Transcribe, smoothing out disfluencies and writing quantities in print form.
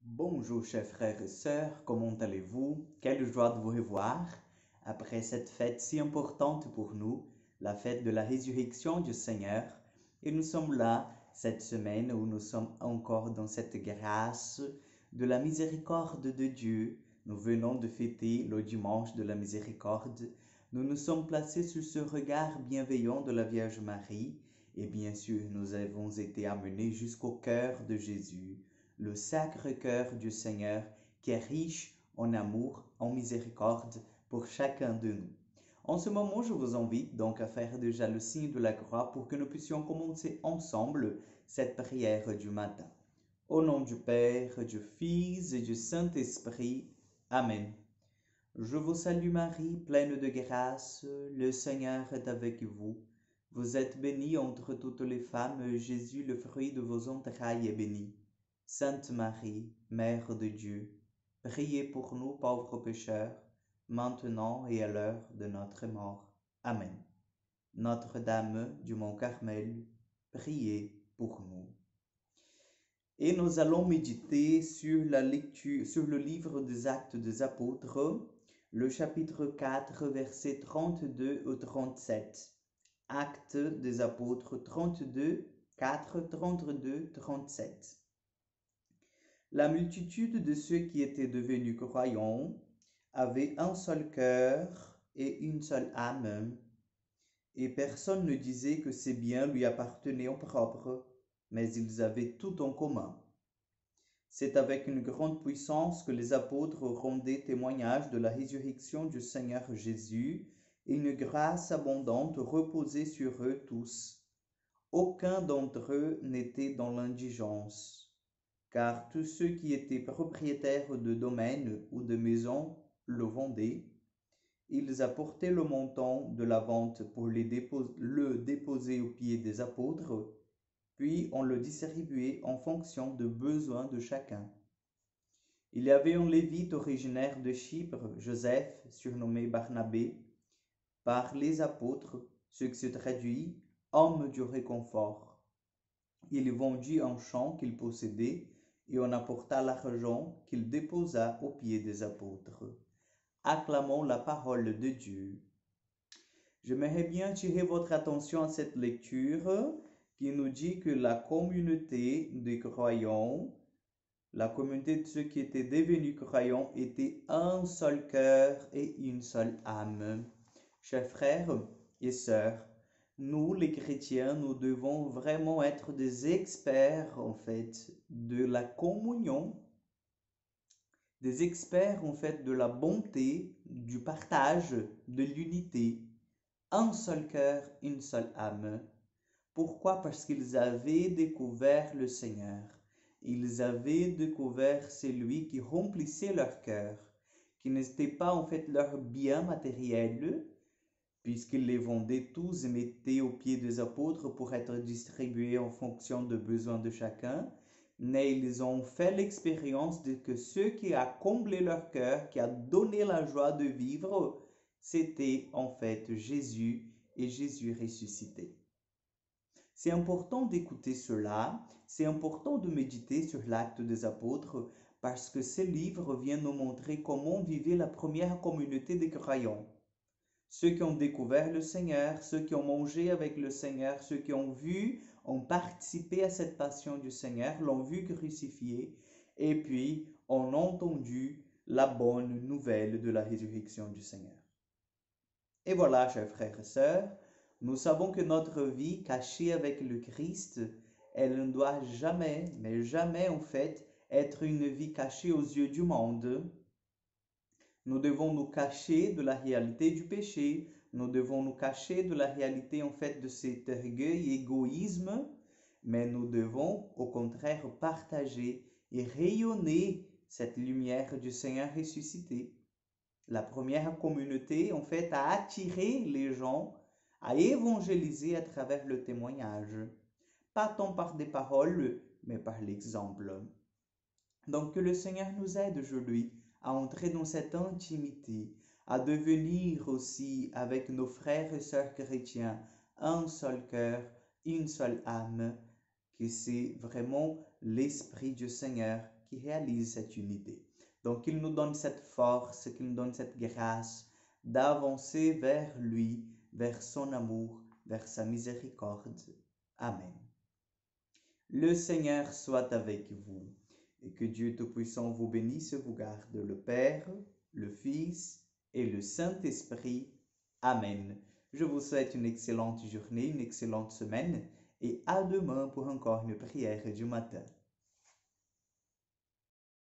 Bonjour chers frères et sœurs, comment allez-vous? Quelle joie de vous revoir après cette fête si importante pour nous, la fête de la résurrection du Seigneur. Et nous sommes là cette semaine où nous sommes encore dans cette grâce de la miséricorde de Dieu. Nous venons de fêter le dimanche de la miséricorde. Nous nous sommes placés sur ce regard bienveillant de la Vierge Marie et bien sûr nous avons été amenés jusqu'au cœur de Jésus, le Sacré-Cœur du Seigneur qui est riche en amour, en miséricorde pour chacun de nous. En ce moment, je vous invite donc à faire déjà le signe de la croix pour que nous puissions commencer ensemble cette prière du matin. Au nom du Père, du Fils et du Saint-Esprit. Amen. Je vous salue Marie, pleine de grâce, le Seigneur est avec vous. Vous êtes bénie entre toutes les femmes, Jésus, le fruit de vos entrailles, est béni. Sainte Marie, Mère de Dieu, priez pour nous pauvres pécheurs, maintenant et à l'heure de notre mort. Amen. Notre-Dame du Mont Carmel, priez pour nous. Et nous allons méditer sur la lecture, sur le livre des Actes des Apôtres, le chapitre 4, versets 32 au 37. Actes des Apôtres 32, 4, 32, 37. La multitude de ceux qui étaient devenus croyants avait un seul cœur et une seule âme, et personne ne disait que ses biens lui appartenaient en propre, mais ils avaient tout en commun. C'est avec une grande puissance que les apôtres rendaient témoignage de la résurrection du Seigneur Jésus, et une grâce abondante reposait sur eux tous. Aucun d'entre eux n'était dans l'indigence, car tous ceux qui étaient propriétaires de domaines ou de maisons le vendaient. Ils apportaient le montant de la vente pour le déposer aux pieds des apôtres, puis on le distribuait en fonction des besoins de chacun. Il y avait un lévite originaire de Chypre, Joseph, surnommé Barnabé, par les apôtres, ce qui se traduit « homme du réconfort ». Il vendit un champ qu'il possédait et on apporta l'argent qu'il déposa aux pieds des apôtres. Acclamons la parole de Dieu. J'aimerais bien attirer votre attention à cette lecture qui nous dit que la communauté des croyants, la communauté de ceux qui étaient devenus croyants, était un seul cœur et une seule âme. Chers frères et sœurs, nous, les chrétiens, nous devons vraiment être des experts, en fait, de la communion, des experts, en fait, de la bonté, du partage, de l'unité. Un seul cœur, une seule âme. Pourquoi? Parce qu'ils avaient découvert le Seigneur. Ils avaient découvert celui qui remplissait leur cœur, qui n'était pas, en fait, leur bien matériel, puisqu'ils les vendaient tous et mettaient aux pieds des apôtres pour être distribués en fonction des besoins de chacun, mais ils ont fait l'expérience de que ce qui a comblé leur cœur, qui a donné la joie de vivre, c'était en fait Jésus et Jésus ressuscité. C'est important d'écouter cela, c'est important de méditer sur l'acte des apôtres, parce que ce livre vient nous montrer comment vivait la première communauté des croyants. Ceux qui ont découvert le Seigneur, ceux qui ont mangé avec le Seigneur, ceux qui ont participé à cette passion du Seigneur, l'ont vu crucifié, et puis ont entendu la bonne nouvelle de la résurrection du Seigneur. Et voilà, chers frères et sœurs, nous savons que notre vie cachée avec le Christ, elle ne doit jamais, mais jamais en fait, être une vie cachée aux yeux du monde. Nous devons nous cacher de la réalité du péché. Nous devons nous cacher de la réalité en fait de cet orgueil, égoïsme. Mais nous devons au contraire partager et rayonner cette lumière du Seigneur ressuscité. La première communauté en fait a attiré les gens à évangéliser à travers le témoignage. Pas tant par des paroles, mais par l'exemple. Donc que le Seigneur nous aide aujourd'hui à entrer dans cette intimité, à devenir aussi avec nos frères et sœurs chrétiens un seul cœur, une seule âme, que c'est vraiment l'Esprit du Seigneur qui réalise cette unité. Donc, qu'il nous donne cette force, qu'il nous donne cette grâce d'avancer vers lui, vers son amour, vers sa miséricorde. Amen. Le Seigneur soit avec vous et que Dieu Tout-Puissant vous bénisse et vous garde, le Père, le Fils et le Saint-Esprit. Amen. Je vous souhaite une excellente journée, une excellente semaine et à demain pour encore une prière du matin.